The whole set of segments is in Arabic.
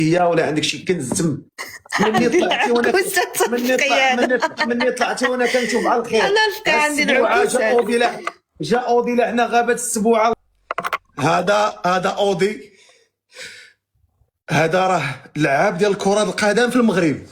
ولا عندك شي كنز تم؟ مني طلعتي وانا مني طلعتي وانا كنشوف على الخير. انا الفقي عندي العكوسات. جا اودي لحنا غابت السبوعه. هذا اودي، هذا راه لعاب ديال كرة القدم في المغرب.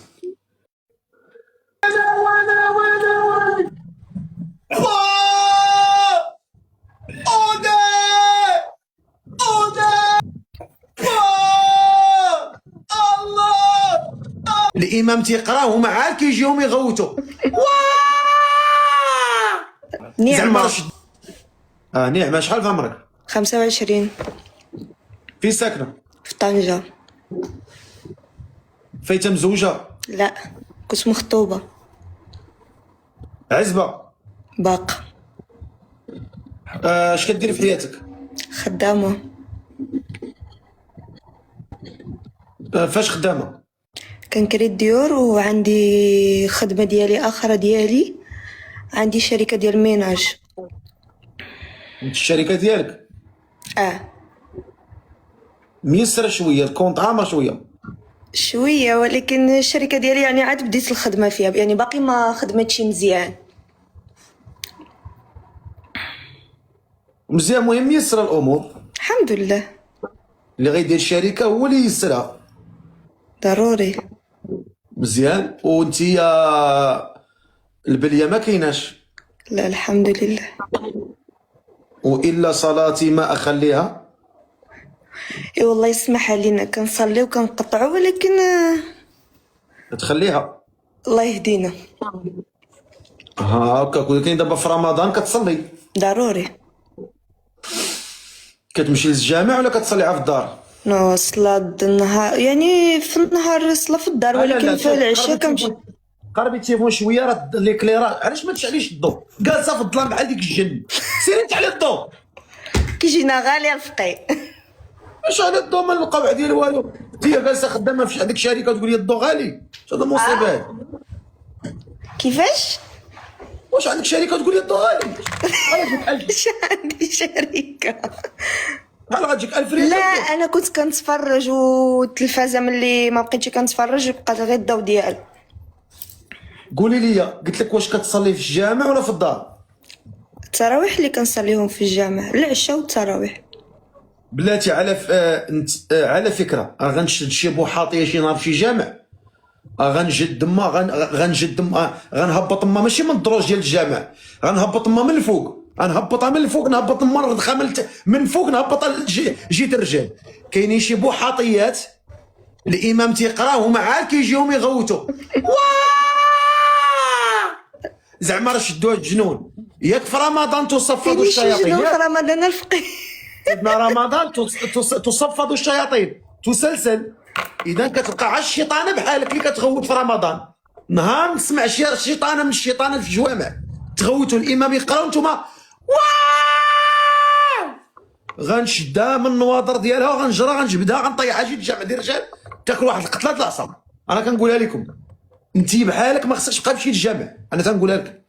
الامام تيقراه ومعاه كيجيهم يغوتوا. نعمة. نعمة. شحال في عمرك؟ 25. فين ساكنه؟ في طنجة. فايته مزوجه؟ لا، كنت مخطوبة. عزبه؟ باقا. اش كديري في حياتك؟ خدامة. فاش خدامه؟ كنكري الديور وعندي خدمة ديالي اخرى ديالي، عندي شركة ديال ميناج. الشركه ديالك ميسره شويه، الكونط عامر شويه، ولكن الشركة ديالي يعني عاد بديت الخدمة فيها، يعني باقي ما خدمتش مزيان. مهم ميسر الامور. الحمد لله. اللي غيدير الشركه هو اللي يسرها. ضروري. مزيان. وانتي البليه ما كايناش؟ لا الحمد لله. والا صلاتي ما اخليها؟ اي والله يسمح لينا، كنصلي وكنقطعوا، ولكن تخليها. الله يهدينا. هكا كاين دابا في رمضان كتصلي؟ ضروري. كتمشي للجامع ولا كتصلي في الدار؟ نو، صلاة النهار يعني في النهار صلاة في الدار، ولكن في العشاء كنمشي. قربي التليفون شويه، راه ليكليرا علاش ما تشعليش الضوء؟ جالسه في الظلام بحال ديك الجن، سيري تعلي الضوء. كيجينا غالي الفقي. واش على الضوء ما نلقاو عندي والو؟ انت جالسه خدامه في هذيك الشركه وتقول لي الضوء غالي، هذا مصيبه هذه. كيفاش؟ واش عندك شركه وتقول لي الضوء غالي؟ واش عندي شركة؟ بحال غتجيك 1000 ريال. لا انا كنت كنتفرج، والتلفازه ملي ما بقيتش كنتفرج بقات غير الضوء ديالو. قولي لي، قلت لك واش كتصلي في الجامع ولا في الدار؟ التراويح اللي كنصليهم في الجامع، العشاء والتراويح. بلاتي على فكره، غنشد شي بوحاطيه شي نهار في شي جامع، غنجد ما غنهبط ما ماشي من الدروج ديال الجامع، غنهبط ما من الفوق، غنهبطها من الفوق، نهبط ما ندخل من فوق، نهبطها جيت الرجال. كاينين شي بوحاطيات الامام تيقراه ومعاه كيجيهم يغوتوا. زعما راه شدوها الجنون. ياك في رمضان تصفدوا الشياطين؟ في رمضان الفقيه. سيدنا رمضان تصفدوا الشياطين، تسلسل. اذا كتبقى على الشيطانه بحالك اللي كتغوت في رمضان، نهار نسمع شي شيطانه من الشيطانه في الجوامع تغوتوا، الامام يقرا وانتم غنشدها من النواظر ديالها وغنجرها غنجبدها غنطيحها شي الجامع ديال الرجال، تاكل واحد القتله العصا. انا كنقولها لكم، انت بحالك ما خصكش تبقى تمشي للجامع، انا تنقولها لك.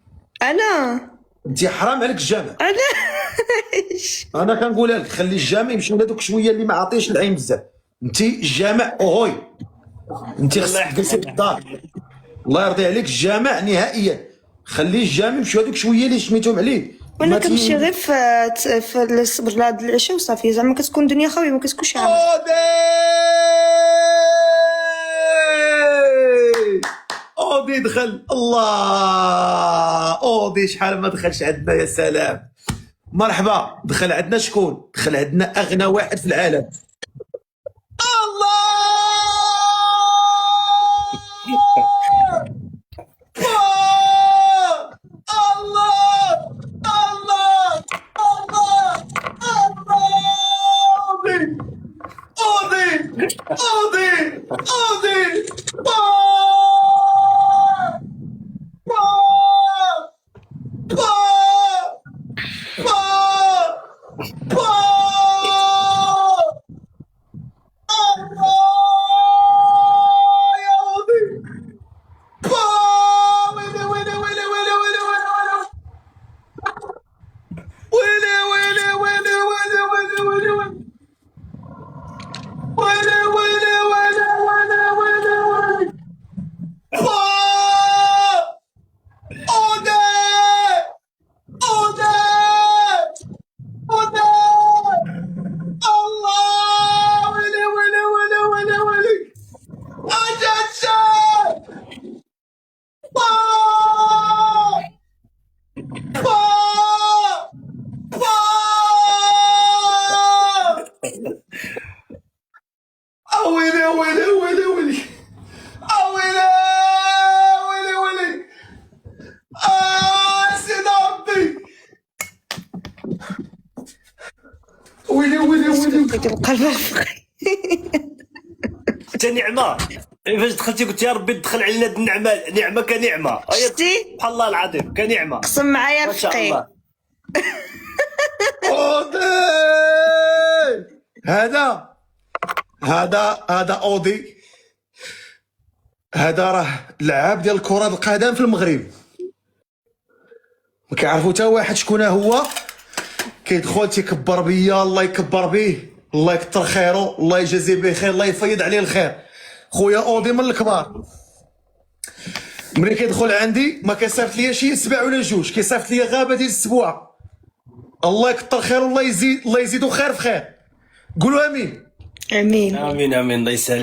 انت حرام عليك الجامع. انا كنقولها لك، خلي الجامع يمشيو لهذوك شويه اللي ما عاطيش العين بزاف. انت الجامع اوهوي، انت خصك تجلسي في الدار. الله يرضي عليك، الجامع نهائيا خلي الجامع يمشيو هذوك شويه اللي سميتهم عليه. وانا كنمشي غير في بلاد العشاء وصافي، زعما كتكون الدنيا خاويه، ما كتكونش عامره. اودي دخل. الله، اودي شحال ما دخلش عندنا، يا سلام. مرحبا. دخل عندنا شكون؟ دخل عندنا اغنى واحد في العالم. الله ويلي ويلي ويلي ويلي ويلي ويلي سيدي ربي ويلي ويلي ويلي بقيت القلب رفقي. حتى نعمه فاش دخلتي قلت يا ربي دخل علينا هاد النعمه، نعمه كنعمه. شتي سبحان الله العظيم كنعمه. قسم معايا ما شاء رفقي. الله. اودي هذا اودي، هذا راه لعاب ديال كرة القدم في المغرب، ما كيعرفو حتى واحد شكون هو. كيدخل تيكبر بيا، الله يكبر بيه، الله يكثر خيره، الله يجازيه بخير، الله يفيض عليه الخير. خويا اودي من الكبار، ملي كيدخل عندي ما كيصيفط ليا شي سبع ولا جوج، كيصيفط ليا غابه ديال السبوعه. الله يكثر خيره، الله يزيدو خير في خير. قولوا امين. امين. امين امين الله يسهل.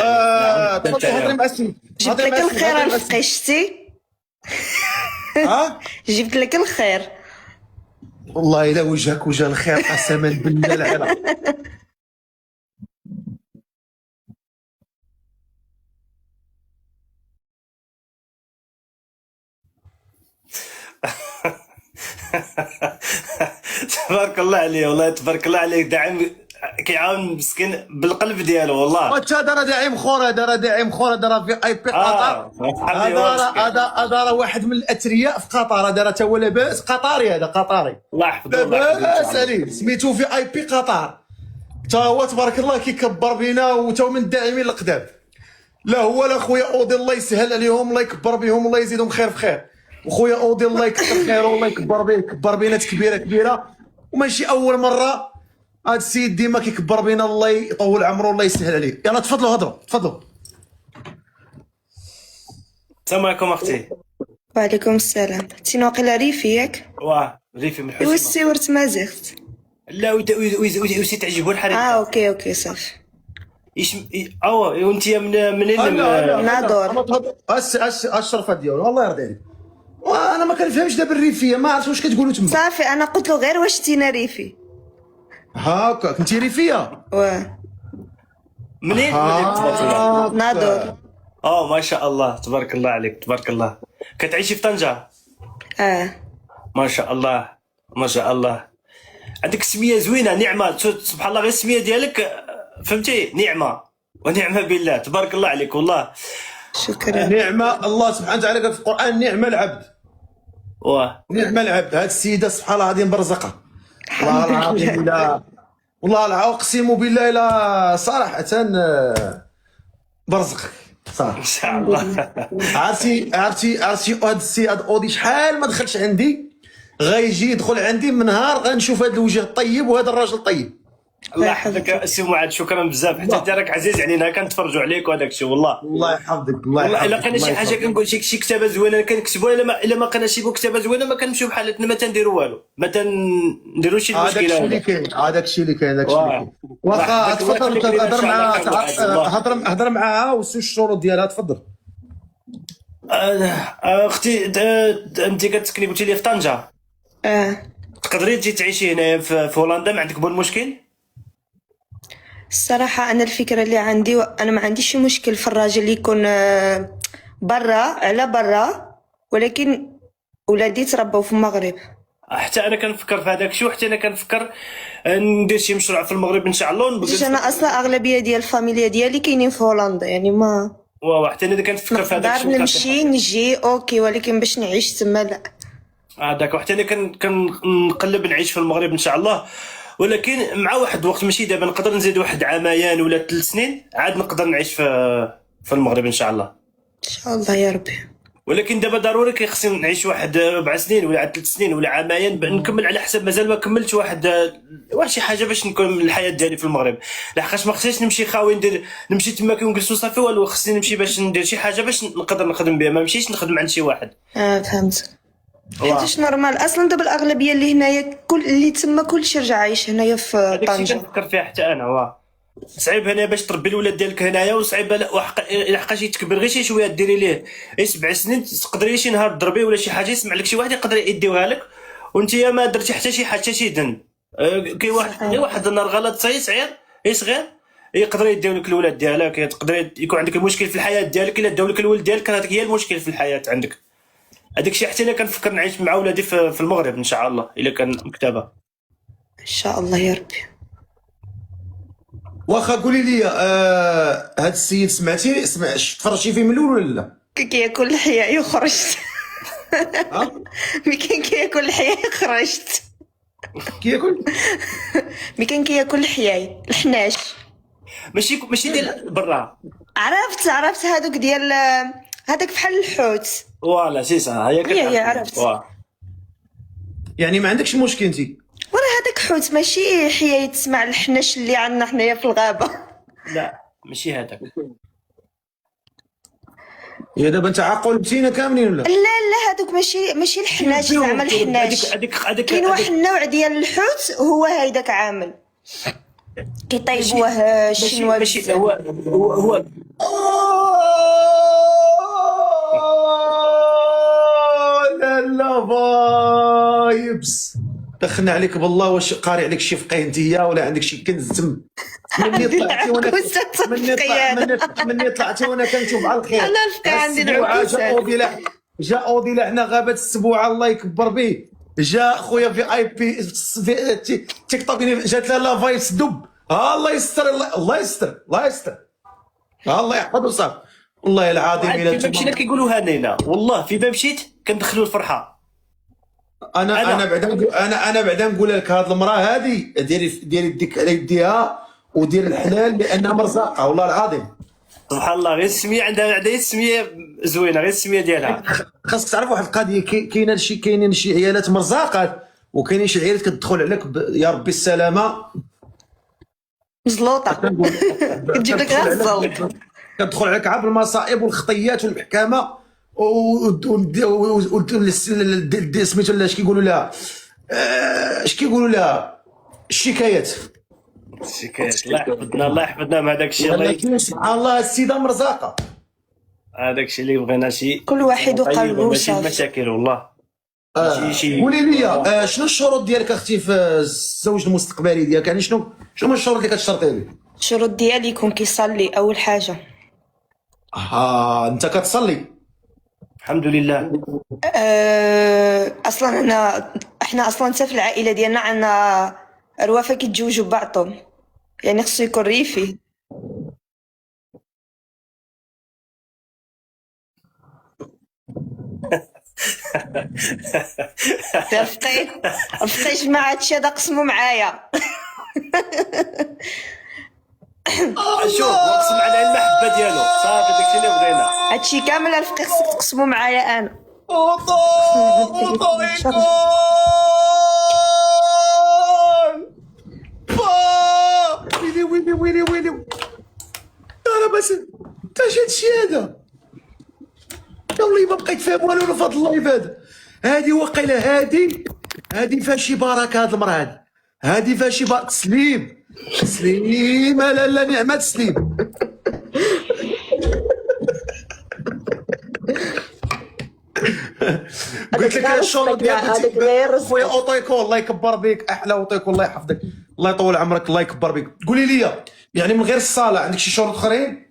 تفضل هضري مع السيد. جبت لك الخير رفقي، شتي ها جبت لك الخير. والله الا وجهك وجه الخير قسما بالله العلا. تبارك الله عليه والله، تبارك الله عليك. داعم كيعاون مسكين بالقلب ديالو والله. وتا هذا راه داعي مخور، هذا راه داعي مخور، هذا راه في اي بي قطر. هذا راه واحد من الاثرياء في قطر، هذا راه تا هو لاباس قطري، هذا قطري الله يحفظه الله يحفظه. لاباس عليه، سميتو في اي بي قطر. تا هو تبارك الله كيكبر بينا، وتا هو من الداعمين القدام. لا هو لا خويا اودي الله يسهل عليهم، الله يكبر بهم، الله يزيدهم خير في خير. وخويا اودي الله يكثر خيره، والله يكبر به، كبر بينا تكبيره كبيره، وماشي اول مره. هذا السيد ديما كيكبر بينا، الله يطول عمره، الله يسهل عليه. يلا تفضلوا هضروا، تفضلوا. السلام عليكم اختي. وعليكم السلام. تي واقيلا ريفي ياك؟ واه ريفي من ايوا حسن. سيورت ما زغت. لا وسي تعجبو الحريق. اوكي صافي. ايش وانت منين؟ نادور. الشرفه ديالو الله يرضي عليك. وانا ما كنفهمش دابا الريفيه، ما عرفتش واش كتقولوا تما. صافي انا قلت له غير واش تينا ريفي. هاكا كنتي ريفيه. منين؟ نادور. ما شاء الله تبارك الله عليك، تبارك الله. كتعيشي في طنجة؟ ما شاء الله ما شاء الله. عندك سميه زوينه نعمه، سبحان الله غير السميه ديالك فهمتي، نعمه ونعمه بالله، تبارك الله عليك والله. شكرا. نعمه الله سبحانه وتعالى قال في القران نعم العبد. واه نعم العبد. هاد السيده سبحان الله غادي مرزقه. والله العظيم لا، والله العظيم اقسم بالله لا صراحه برزقك صراحه ان شاء الله. عرفتي هاد السي هاد اودي شحال ما دخلش عندي، غيجي يدخل عندي من نهار غنشوف هاد الوجه الطيب وهذا الراجل الطيب. الله يحفظك السي معاد، شكرا بزاف، حتى انت راك عزيز علينا، كنتفرجوا عليك وهذاك الشيء والله. الله يحفظك الله والله يحفظك. الا كان شي حاجه كنقول شي كتابه زوينه كنكتبوها، الا ما كان شي كتابه زوينه ما كنمشيو بحالتنا، ما تنديروا والو، ما تنديروا شي هذاك مشكله. الشيء اللي كاين، هذاك الشيء اللي كاين، هذاك الشيء اللي كاين. واخا تفضل هضر معها، هضر معها وسوي الشروط ديالها. تفضل. اختي انت كتسكني قلتي لي في طنجه، تقدري تجي تعيشي هنايا في هولندا، ما عندك بون مشكل؟ الصراحة أنا الفكرة اللي عندي، أنا ما عنديش مشكل في الراجل اللي يكون برا على برا، ولكن ولادي تربوا في المغرب. حتى انا كنفكر في هذاك الشيء، وحتى انا كنفكر ندير شي مشروع في المغرب ان شاء الله. انا اصلا اغلبيه ديال الفاميليا ديالي كاينين في هولندا، يعني ما حتى انا كنفكر في هذاك الشيء. نقدر نمشي نجي اوكي، ولكن باش نعيش تما لا. هذاك وحتى انا كنقلب نعيش في المغرب ان شاء الله، ولكن مع واحد الوقت ماشي دابا، نقدر نزيد واحد عامين ولا 3 سنين عاد نقدر نعيش في المغرب ان شاء الله. ان شاء الله يا ربي. ولكن دابا ضروري كيخصني نعيش واحد 4 سنين ولا 3 سنين ولا عامين، نكمل على حسب مازال ما كملتش واحد شي حاجه باش نكمل الحياه ديالي في المغرب، لحقاش ما خصنيش نمشي خاوي نمشي تما كنجلسوا صافي والو، خصني نمشي باش ندير شي حاجه باش نقدر نخدم بها، ما نمشيش نخدم عند شي واحد. فهمت. حيتاش نورمال اصلا دابا الاغلبيه اللي هنايا كل اللي تما كلشي رجع عايش هنايا في طنجه. كنفكر فيها حتى انا. صعيب هنا باش تربي الولاد ديالك هنايا، وصعيب الا حقاش يتكبر غير شي شويه ديري ليه 7 سنين، تقدري شي نهار تضربيه ولا شي حاجه يسمع لك شي واحد يقدر يديوها لك، وانت ما درتي حتى شي حاجه شي ذنب. كاين واحد النهار غلط صغير يقدروا يديو لك الولاد ديالك، تقدر يكون عندك المشكل في الحياه ديالك الا داو لك الولد ديالك، هذيك هي المشكل في الحياه عندك. هذاك الشيء حتى انا كنفكر نعيش مع ولادي في المغرب ان شاء الله الا كان مكتبه. ان شاء الله يا ربي. واخا قولي لي هاد السيد تفرجتي فيه من الاول ولا لا؟ كي كياكل الحياء وخرجت. ها؟ ملي كان كياكل الحياء خرجت. كياكل ملي كان كياكل الحياء الحناش. ماشي ديال برا. عرفت هادوك ديال هذاك بحال الحوت. فوالا سي صا هي عرفت. يعني ما عندكش مشكل انت؟ وراه هذاك حوت ماشي حياة تسمع الحناش اللي عندنا حنايا في الغابة. لا ماشي هذاك. يا دابا انت عاقل بتينا كاملين ولا؟ لا هذوك ماشي الحناش زعما الحناش. كاين واحد النوع ديال الحوت هو هيداك عامل كيطيبوه الشنوا ماشي بزاف. هو لا فايبس دخلنا عليك بالله. واش قاري عليك شي فقيه انتيا ولا عندك شي كنز تم؟ مني طلعتي وانا مني طلعتي وانا كنشوف على الخير. انا الفقيه عندي العكوسات. جا اوديلا حنا غابه السبوعه الله يكبر به. جا خويا في اي بي في تيك توك جات لها لا فايبس دب. الله يستر الله يستر الله يستر الله يحفظه صافي. والله العظيم الا في مشينا كيقولوها لنا والله في ما مشيت كندخلوا الفرحه. انا بعدا نقول لك هذه المراه هذه ديري يديك على يديها ودير الحلال لانها مرزاقه والله العظيم. سبحان الله غير السميه عندها السميه زوينه غير السميه ديالها. خاصك تعرف واحد القضيه كاينين شي عيالات مرزاقات وكاينين شي عيالات كتدخل عليك يا ربي السلامه مزلوطه. كتجيب لك غير الزلط. كتدخل عليك عبر المصائب والخطيات والمحكمه سميتو اش كيقولوا لها الشكايات. الله يحفظنا من هذاك الشيء. ولكن سبحان الله السيده مرزاقه. هذاك الشيء اللي بغينا شي كل واحد وقلبه ماشي صافي. المشاكل والله. قولي لي شنو الشروط ديالك اختي في الزوج المستقبلي ديالك؟ يعني شنو هما الشروط اللي كتشرطي لي؟ الشروط ديالي يكون كيصلي اول حاجه. انت كتصلي؟ الحمد لله. اصلا احنا اصلا حتى في العائله ديالنا عندنا روافه كيتزوجوا بعضهم، يعني خصو يكون ريفي. رفقي جماعة هادشي هذا قسموا معايا. شوف نقسم على المحبه ديالو صافي داكشي اللي بغينا. هادشي كامل رفقي خصك تقسموا معايا انا. ويلي انا بس انت هادشي هذا والله ما بقيت فاهم والو في هذا اللايف هذا. هادي وقيله هادي فاشي بركه هاد المراه هادي فاشي تسليم لا نعمه تسليم. قلت لك الشروط ديال خويا اوطيكو الله يكبر بك احلى اوطيكو الله يحفظك الله يطول عمرك الله يكبر بك. قولي لي يعني من غير الصلاه عندك شي شروط اخرين؟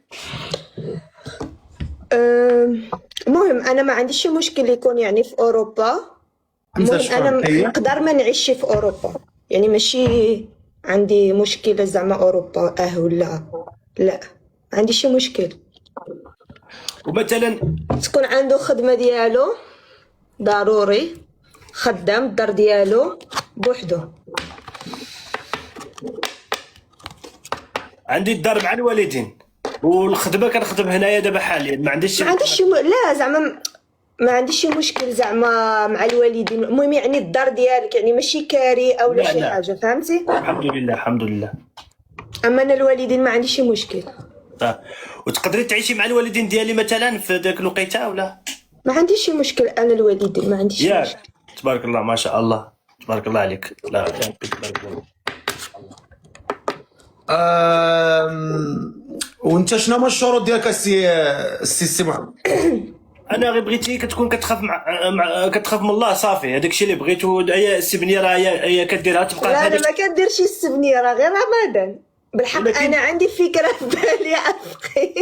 المهم انا ما عنديش شي مشكل يكون يعني في اوروبا. المهم انا نقدر ما نعيش في اوروبا، يعني ماشي عندي مشكله زعما اوروبا ولا لا، ما عنديش شي مشكل. ومثلا تكون عنده خدمه ديالو ضروري، خدام الدار ديالو بوحدو. عندي الدار مع الوالدين والخدمه كنخدم هنايا دابا حاليا ما عنديش لا زعما ما عنديش شي مشكل زعما مع الوالدين. المهم يعني الدار ديالك يعني ماشي كاري او لا شي حاجه، فهمتي؟ الحمد لله. اما انا الوالدين ما عنديش شي مشكل. وتقدري تعيشي مع الوالدين ديالي مثلا في ذاك الوقيته ولا؟ ما عنديش شي مشكل انا الوالدين ما عنديش شي مشكل. تبارك الله ما شاء الله تبارك الله عليك. لا تبارك الله. وانت شنو هما الشروط ديالك السي محمد؟ انا غير بغيتي كتكون كتخاف كتخاف من الله صافي هذاك الشيء اللي بغيتو. هي السبنيه راه هي كديرها تبقى. لا انا ما كنديرش السبنيه راه غير رمضان. بالحق ولكن- انا عندي فكره في بالي افقي.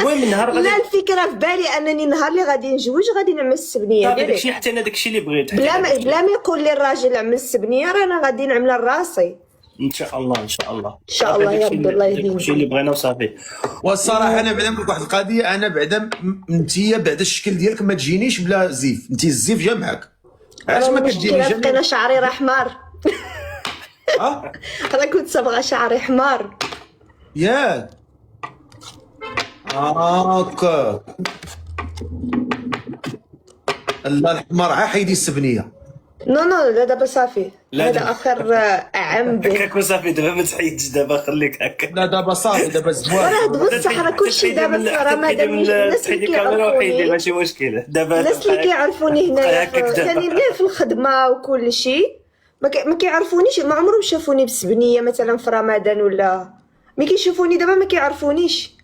المهم النهار غادي لا الفكره في بالي انني نهار اللي غادي نجوج غادي نعمل السبنيه صافي ديريكت. داكشي، حتى انا داكشي اللي بغيت. بلا ما يقول لي الراجل عمل السبنيه رانا غادي نعملها لراسي ان شاء الله ان شاء الله إن شاء الله يا ربي، الله يهديك. داكشي اللي بغينا وصافي. والصراحه انا بعدا نقول لك واحد القضيه، انا بعدا انتيا بعدا الشكل ديالك ما تجينيش بلا زيف، انت الزيف جا معاك. علاش ما كتجينيش المشكله بقينا شعري راه حمار. اه انا كنت صبغه شعري حمار. ياك هاكا لا الحمار عا حيدي السبنيه. نو لا دابا صافي، لا هذا دابا. اخر عام به. هكاك وصافي دابا ما تحيدش، دابا خليك هكا. لا دابا صافي دابا زوال. راه تبصح راه كلشي دابا في رمضان. الناس اللي الكاميرا وحيدي كيعرفوني، ماشي مشكله دابا. الناس اللي كيعرفوني هنايا هكاك دابا. ثاني غير في الخدمه وكل شيء ما كيعرفونيش، ما عمرهم شافوني بسبنيه مثلا في رمضان ولا ملي كيشوفوني دابا ما كيعرفونيش.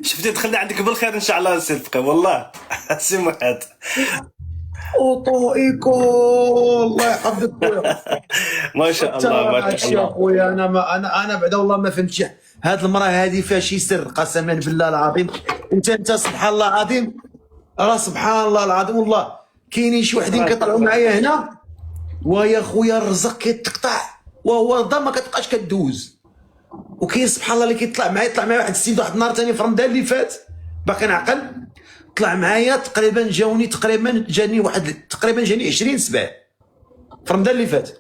شفتي دخلنا عندك بالخير ان شاء الله. صدقي والله سي معاد. اوطو ايكو الله يحفظك خويا. ما شاء الله ما شاء يا الله. خويا انا بعدا والله ما فهمتش هاد المراه هادي فيها شي سر قسما بالله العظيم. انت سبحان الله العظيم، راه سبحان الله العظيم والله كاينين شي وحدين كيطلعوا معايا هنا ويا خويا الرزق كيتقطع وهو رضا ما كتبقاش كدوز. وكاين سبحان الله اللي كيطلع معايا واحد السيد واحد النهار ثاني في رمضان اللي فات باقي نعقل، طلع معايا تقريبا جاني 20 سبع في رمضان اللي فات.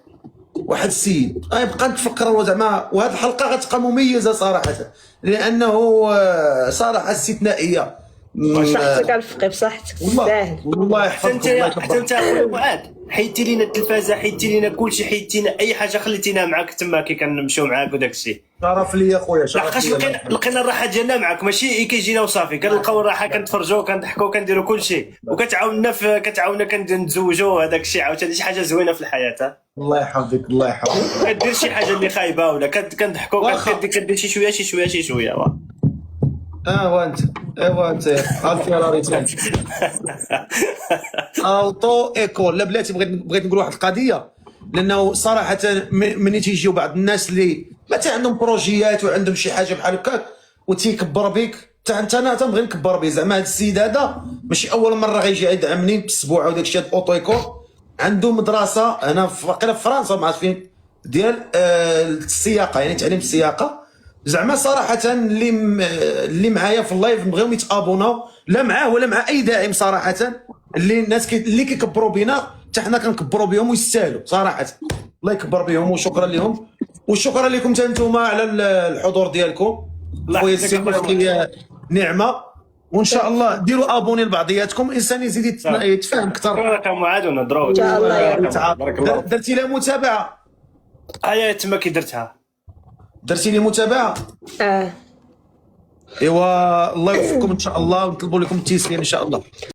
واحد السيد بقى نتفكر زعما، وهذه الحلقه غتبقى مميزه صراحه لانه صراحه استثنائيه. بصحتك الفقي بصحتك تستاهل. والله يحفظك الله حتى يكبر. انت اخويا معاد حيدتي لينا التلفازه، حيدتي لينا كلشي، حيدتي لنا اي حاجه خليتينا معاك تما كي كنمشيو معاك وداك الشيء. شرف لي خويا شرف لحقاش لي. لقينا الراحه ديالنا معاك، ماشي كيجينا وصافي، كنلقاو الراحه كنتفرجوا كنضحكوا كنديروا كلشي، كتعاوننا كنتزوجوا هذاك الشيء عاوتاني شي حاجه زوينه في الحياه. الله يحفظك الله يحفظك. كدير شي حاجه اللي خايبه ولا كنضحكوا واخا. كدير شي شويه وانت عرفتي راه ريتان اوطو ايكول. لا بلاتي بغيت نقول واحد القضيه، لانه صراحه ملي تيجيو بعض الناس اللي مثلا عندهم بروجيات وعندهم شي حاجه بحال هكاك وتيكبر بك، انا تنبغي نكبر به. زعما هذا السيد هذا ماشي اول مره غيجي يدعمني بالسبوع وداك الشيء. هذا اوطو ايكول عنده مدرسه هنا واقيلا في فرنسا ما عرفت فين ديال السياقه، يعني تعليم السياقه. زعما صراحه اللي معايا في اللايف نبغيهم يتابوناو، لا معاه ولا مع اي داعم صراحه، اللي الناس اللي كيكبروا بينا حتى حنا كنكبروا بهم ويستاهلوا صراحه. الله يكبر بهم وشكرا لهم وشكرا لكم حتى نتوما على الحضور ديالكم. خويا السي نعمه، وان شاء الله ديروا ابوني لبعضياتكم، الانسان يزيد يتفاهم اكثر. رقم معاد ونهضروا ان شاء الله يا رب. درتي لها متابعه؟ هيا تما كي درتها درتي لي متابعه؟ ايوا الله يوفقكم ان شاء الله ونطلبوا لكم التيسير ان شاء الله.